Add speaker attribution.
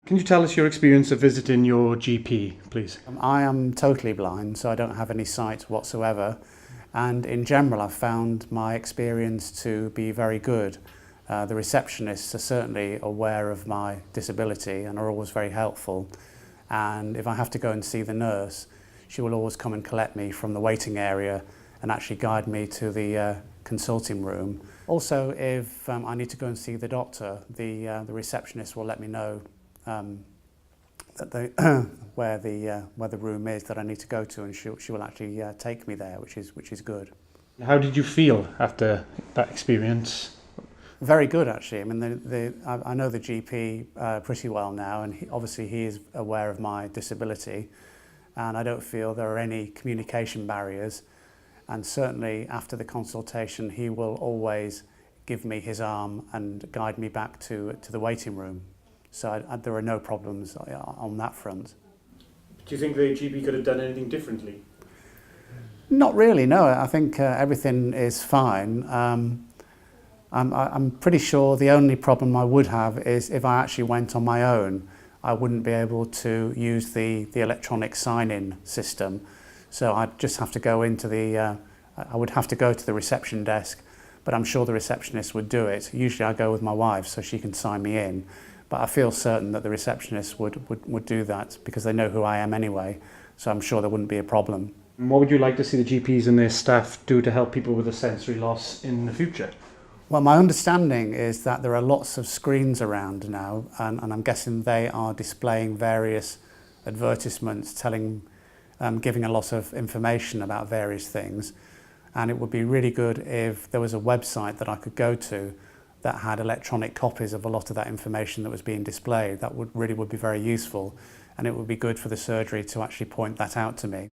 Speaker 1: Can you tell us your experience of visiting your GP, please?
Speaker 2: I am totally blind, so I don't have any sight whatsoever. And in general, I've found my experience to be very good. The receptionists are certainly aware of my disability and are always very helpful. And if I have to go and see the nurse, she will always come and collect me from the waiting area and actually guide me to the consulting room. Also, if I need to go and see the doctor, the receptionist will let me know that where the room is that I need to go to, and she will actually take me there, which is good.
Speaker 1: How did you feel after that experience?
Speaker 2: Very good, actually. I mean, I know the GP pretty well now, and obviously he is aware of my disability, and I don't feel there are any communication barriers. And certainly after the consultation, he will always give me his arm and guide me back to the waiting room. So there are no problems on that front.
Speaker 1: Do you think the GP could have done anything differently?
Speaker 2: Not really, no. I think everything is fine. I'm pretty sure the only problem I would have is if I actually went on my own, I wouldn't be able to use the electronic sign-in system. So I'd just have to go into I would have to go to the reception desk, but I'm sure the receptionist would do it. Usually I go with my wife so she can sign me in. But I feel certain that the receptionist would do that because they know who I am anyway, so I'm sure there wouldn't be a problem.
Speaker 1: And what would you like to see the GPs and their staff do to help people with a sensory loss in the future?
Speaker 2: Well, my understanding is that there are lots of screens around now, and I'm guessing they are displaying various advertisements giving a lot of information about various things. And it would be really good if there was a website that I could go to that had electronic copies of a lot of that information that was being displayed. That would be very useful, and it would be good for the surgery to actually point that out to me.